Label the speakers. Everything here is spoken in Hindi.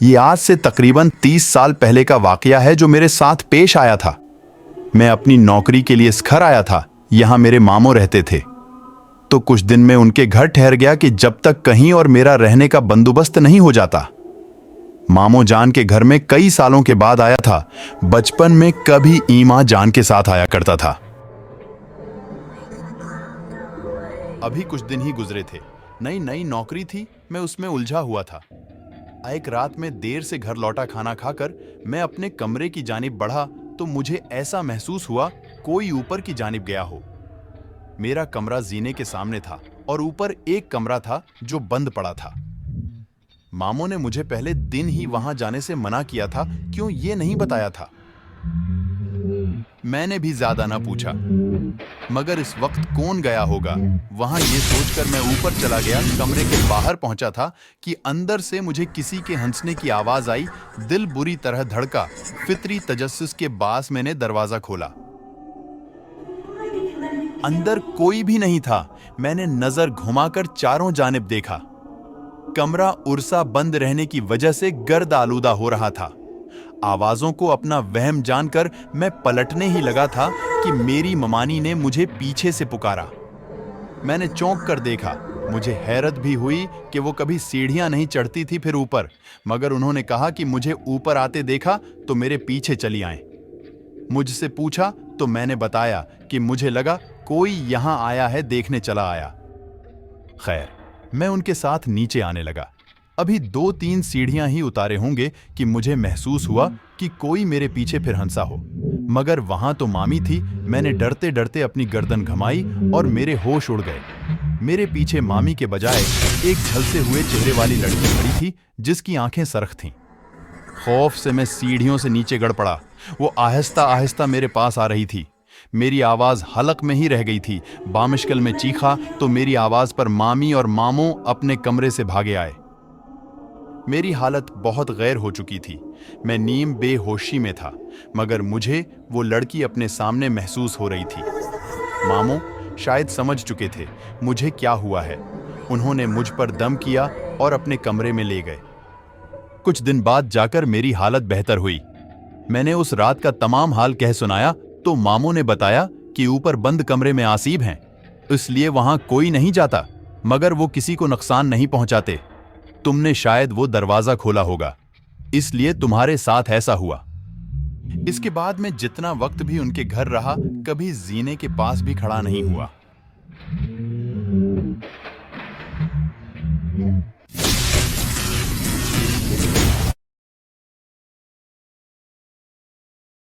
Speaker 1: ये आज से तकरीबन 30 साल पहले का वाकया है जो मेरे साथ पेश आया था। मैं अपनी नौकरी के लिए इस घर आया था। यहाँ मेरे मामू रहते थे, तो कुछ दिन में उनके घर ठहर गया कि जब तक कहीं और मेरा रहने का बंदोबस्त नहीं हो जाता। मामो जान के घर में कई सालों के बाद आया था। बचपन में कभी ईमा जान के साथ आया करता था। अभी कुछ दिन ही गुजरे थे, नई नई नौकरी थी, मैं उसमें उलझा हुआ था। एक रात में देर से घर लौटा खाना खाकर मैं अपने कमरे की जानिब बढ़ा तो मुझे ऐसा महसूस हुआ कोई ऊपर की जानिब गया हो। मेरा कमरा जीने के सामने था और ऊपर एक कमरा था जो बंद पड़ा था। मामों ने मुझे पहले दिन ही वहां जाने से मना किया था, क्यों ये नहीं बताया था। मैंने भी ज्यादा ना पूछा, मगर इस वक्त कौन गया होगा वहां, ये सोचकर मैं ऊपर चला गया। कमरे के बाहर पहुंचा था कि अंदर से मुझे किसी के हंसने की आवाज आई। दिल बुरी तरह धड़का। फितरी तजस्सुस के बास मैंने दरवाजा खोला। अंदर कोई भी नहीं था। मैंने नजर घुमाकर चारों जानिब देखा। कमरा उर्सा बंद रहने की वजह से गर्द आलूदा हो रहा था। आवाजों को अपना वहम जानकर मैं पलटने ही लगा था कि मेरी ममानी ने मुझे पीछे से पुकारा। मैंने चौंक कर देखा। मुझे हैरत भी हुई कि वो कभी सीढ़ियां नहीं चढ़ती थी फिर ऊपर, मगर उन्होंने कहा कि मुझे ऊपर आते देखा तो मेरे पीछे चली आए। मुझसे पूछा तो मैंने बताया कि मुझे लगा कोई यहां आया है, देखने चला आया। खैर, मैं उनके साथ नीचे आने लगा। अभी 2-3 सीढ़ियां ही उतारे होंगे कि मुझे महसूस हुआ कि कोई मेरे पीछे फिर हंसा हो, मगर वहां तो मामी थी। मैंने डरते डरते अपनी गर्दन घुमाई और मेरे होश उड़ गए। मेरे पीछे मामी के बजाय एक झलसे हुए चेहरे वाली लड़की खड़ी थी जिसकी आंखें सरख थीं। खौफ से मैं सीढ़ियों से नीचे गिर पड़ा। वो आहिस्ता आहिस्ता मेरे पास आ रही थी। मेरी आवाज हलक में ही रह गई थी। बामुश्किल में चीखा तो मेरी आवाज पर मामी और मामू अपने कमरे से भागे आए। मेरी हालत बहुत गैर हो चुकी थी। मैं नीम बेहोशी में था, मगर मुझे वो लड़की अपने सामने महसूस हो रही थी। मामू शायद समझ चुके थे मुझे क्या हुआ है। उन्होंने मुझ पर दम किया और अपने कमरे में ले गए। कुछ दिन बाद जाकर मेरी हालत बेहतर हुई। मैंने उस रात का तमाम हाल कह सुनाया तो मामू ने बताया कि ऊपर बंद कमरे में आसीब हैं, इसलिए वहां कोई नहीं जाता, मगर वो किसी को नुकसान नहीं पहुंचाते। तुमने शायद वो दरवाजा खोला होगा, इसलिए तुम्हारे साथ ऐसा हुआ। इसके बाद मैं जितना वक्त भी उनके घर रहा, कभी जीने के पास भी खड़ा नहीं हुआ।